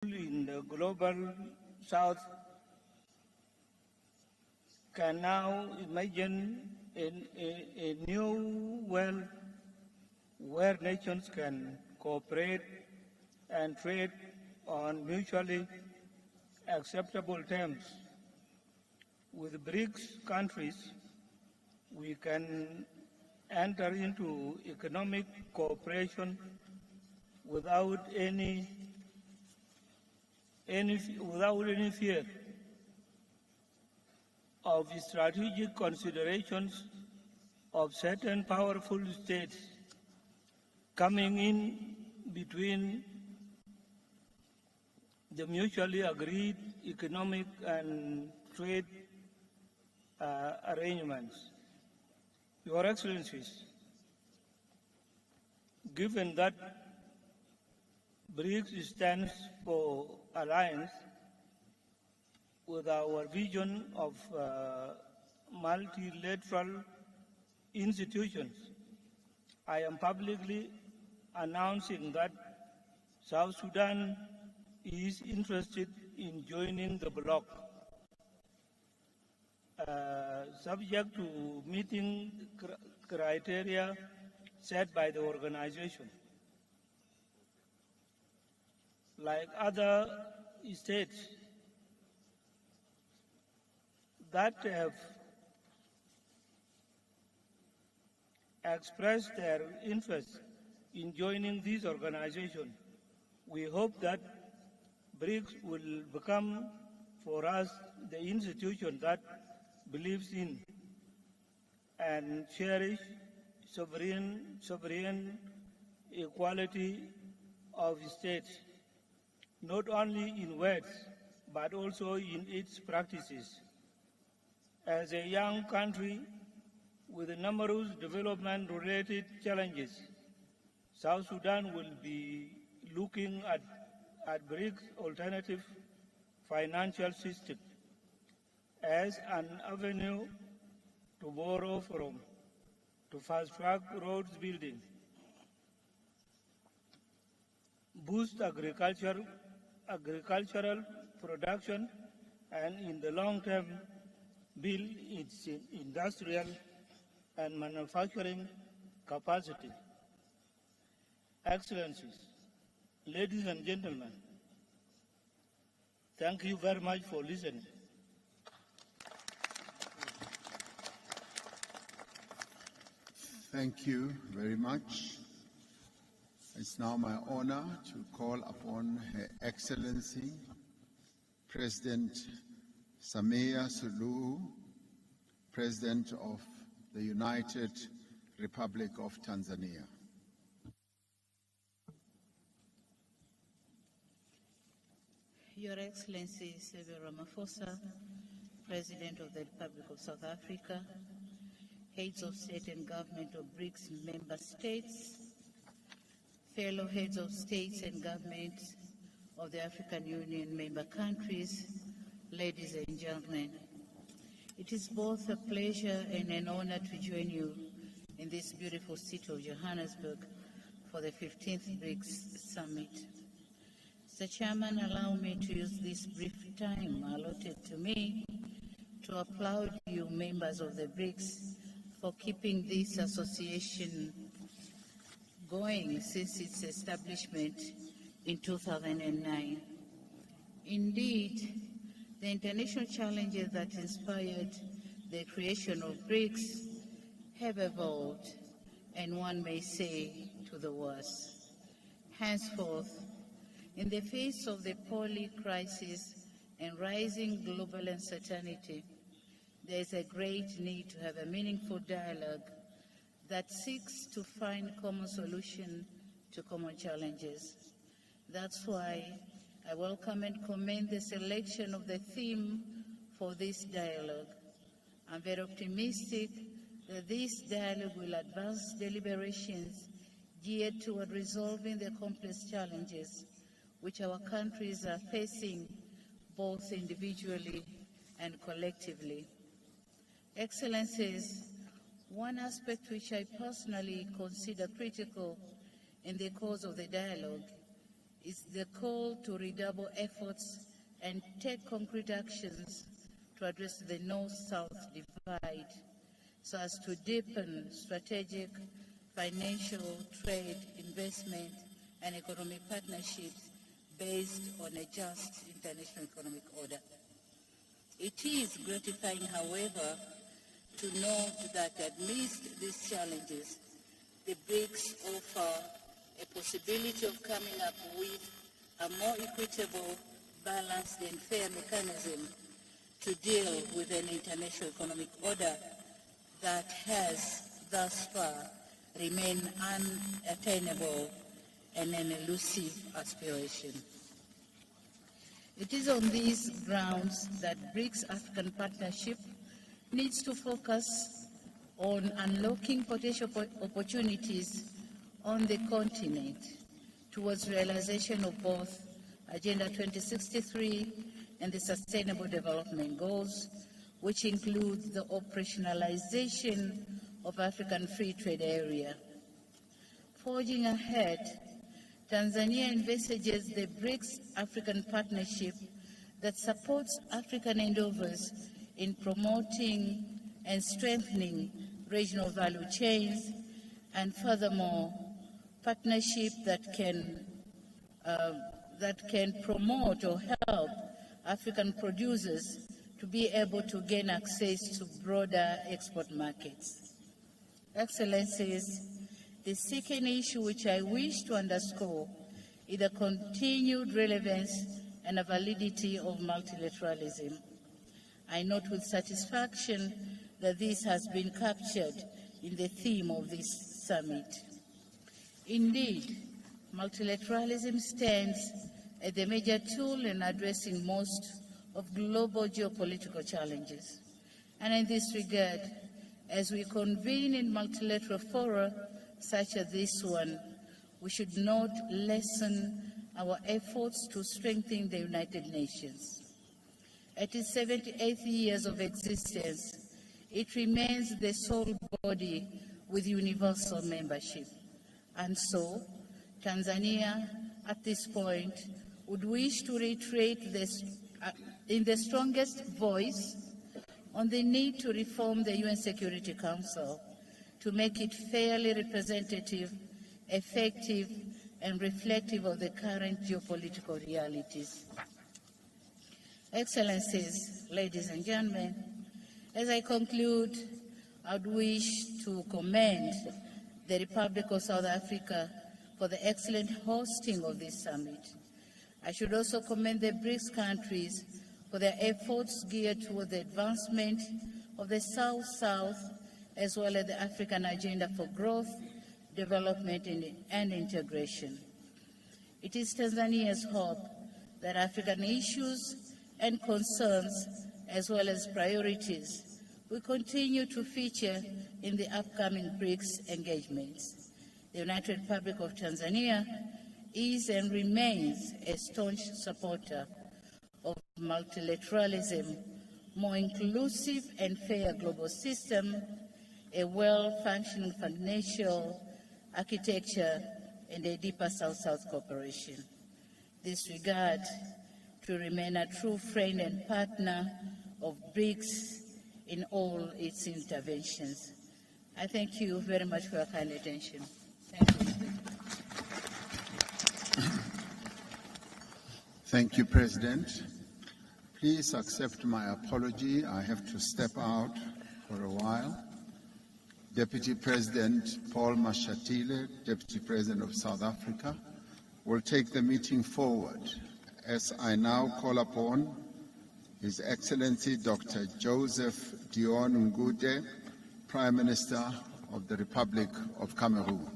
in the global south can now imagine a new world where nations can cooperate and trade on mutually acceptable terms. With BRICS countries, we can enter into economic cooperation without any fear of strategic considerations of certain powerful states coming in between the mutually agreed economic and trade arrangements. Your Excellencies, given that BRICS stands for alliance with our vision of multilateral institutions, I am publicly announcing that South Sudan is interested in joining the bloc, subject to meeting criteria set by the organization. Like other states that have expressed their interest in joining this organization, we hope that BRICS will become for us the institution that believes in and cherish sovereign equality of states, not only in words, but also in its practices. As a young country with numerous development-related challenges, South Sudan will be looking at BRICS alternative financial system as an avenue to borrow from, to fast-track roads building, boost agricultural production, and in the long term, build its industrial and manufacturing capacity. Excellencies, ladies and gentlemen, thank you very much for listening. Thank you very much. It's now my honor to call upon Her Excellency, President Samia Suluhu, President of the United Republic of Tanzania. Your Excellency Cyril Ramaphosa, President of the Republic of South Africa, heads of state and government of BRICS member states, fellow heads of states and governments of the African Union member countries, ladies and gentlemen, it is both a pleasure and an honor to join you in this beautiful city of Johannesburg for the 15th BRICS Summit. Mr. Chairman, allow me to use this brief time allotted to me to applaud you members of the BRICS for keeping this association going since its establishment in 2009. Indeed, the international challenges that inspired the creation of BRICS have evolved, and one may say to the worse. Henceforth, in the face of the poly crisis and rising global uncertainty, there is a great need to have a meaningful dialogue that seeks to find common solutions to common challenges. That's why I welcome and commend the selection of the theme for this dialogue. I'm very optimistic that this dialogue will advance deliberations geared toward resolving the complex challenges which our countries are facing both individually and collectively. Excellencies, one aspect which I personally consider critical in the course of the dialogue is the call to redouble efforts and take concrete actions to address the North-South divide so as to deepen strategic, financial, trade, investment, and economic partnerships based on a just international economic order. It is gratifying, however, to note that amidst these challenges, the BRICS offer a possibility of coming up with a more equitable, balanced, and fair mechanism to deal with an international economic order that has thus far remained unattainable and an elusive aspiration. It is on these grounds that BRICS African Partnership needs to focus on unlocking potential opportunities on the continent towards realization of both Agenda 2063 and the Sustainable Development Goals, which includes the operationalization of African Free Trade Area. Forging ahead, Tanzania envisages the BRICS African Partnership that supports African endeavors in promoting and strengthening regional value chains, and furthermore, partnership that can promote or help African producers to be able to gain access to broader export markets. Excellencies, the second issue which I wish to underscore is the continued relevance and the validity of multilateralism. I note with satisfaction that this has been captured in the theme of this summit. Indeed, multilateralism stands as the major tool in addressing most of global geopolitical challenges. And in this regard, as we convene in multilateral fora such as this one, we should not lessen our efforts to strengthen the United Nations. At its 78th years of existence, it remains the sole body with universal membership. And so, Tanzania, at this point, would wish to reiterate this in the strongest voice on the need to reform the UN Security Council to make it fairly representative, effective, and reflective of the current geopolitical realities. Excellencies, ladies and gentlemen, as I conclude, I would wish to commend the Republic of South Africa for the excellent hosting of this summit. I should also commend the BRICS countries for their efforts geared toward the advancement of the South-South as well as the African agenda for growth, development, and integration. It is Tanzania's hope that African issues and concerns, as well as priorities, will continue to feature in the upcoming BRICS engagements. The United Republic of Tanzania is and remains a staunch supporter of multilateralism, more inclusive and fair global system, a well-functioning financial architecture, and a deeper South-South cooperation. This regard to remain a true friend and partner of BRICS in all its interventions. I thank you very much for your kind attention. Thank you. Thank you, President. Please accept my apology. I have to step out for a while. Deputy President Paul Mashatile, Deputy President of South Africa, will take the meeting forward as I now call upon His Excellency Dr. Joseph Dion Ngute, Prime Minister of the Republic of Cameroon.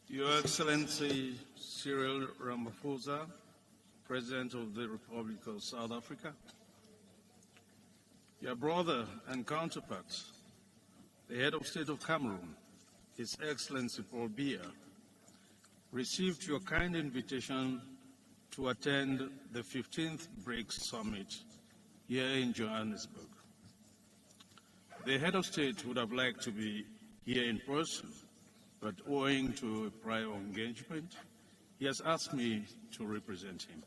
Your Excellency Cyril Ramaphosa, President of the Republic of South Africa, your brother and counterpart, the Head of State of Cameroon, His Excellency Paul Biya, received your kind invitation to attend the 15th BRICS Summit here in Johannesburg. The Head of State would have liked to be here in person, but owing to a prior engagement, he has asked me to represent him.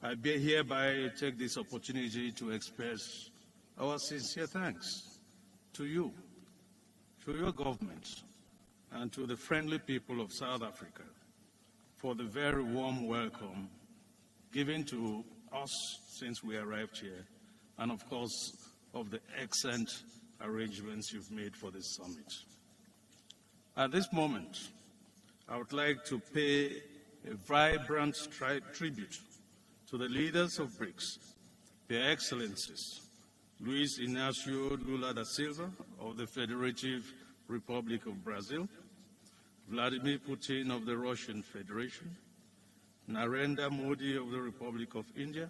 I hereby take this opportunity to express our sincere thanks to you, to your government, and to the friendly people of South Africa for the very warm welcome given to us since we arrived here, and of course, of the excellent arrangements you've made for this summit. At this moment, I would like to pay a vibrant tribute to the leaders of BRICS, Their Excellencies, Luiz Inácio Lula da Silva of the Federative Republic of Brazil, Vladimir Putin of the Russian Federation, Narendra Modi of the Republic of India,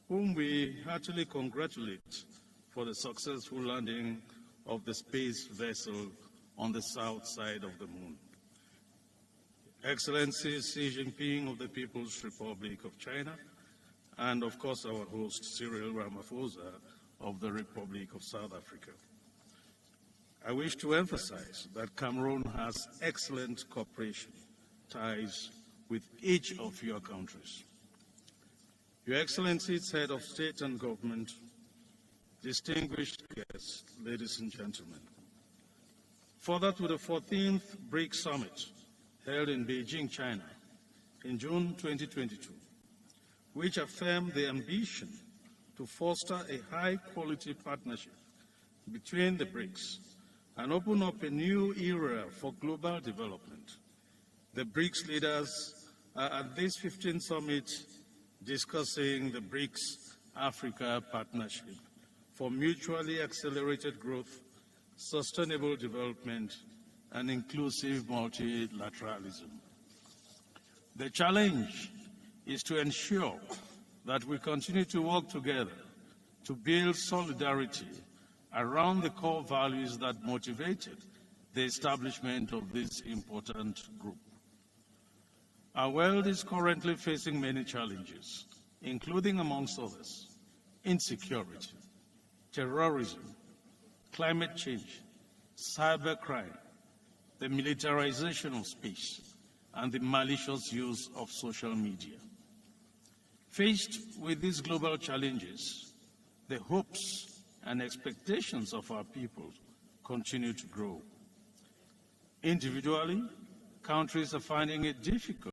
whom we heartily congratulate for the successful landing of the space vessel on the south side of the moon. Excellency Xi Jinping of the People's Republic of China, and of course our host Cyril Ramaphosa of the Republic of South Africa. I wish to emphasize that Cameroon has excellent cooperation ties with each of your countries. Your Excellencies, Head of State and Government, distinguished guests, ladies and gentlemen. Further to the 14th BRICS Summit held in Beijing, China in June 2022, which affirmed the ambition to foster a high-quality partnership between the BRICS and open up a new era for global development. The BRICS leaders are at this 15th summit discussing the BRICS Africa Partnership for mutually accelerated growth, sustainable development, and inclusive multilateralism. The challenge is to ensure that we continue to work together to build solidarity around the core values that motivated the establishment of this important group. Our world is currently facing many challenges, including, amongst others, insecurity, terrorism, climate change, cybercrime, the militarization of space, and the malicious use of social media. Faced with these global challenges, the hopes and expectations of our people continue to grow. Individually, countries are finding it difficult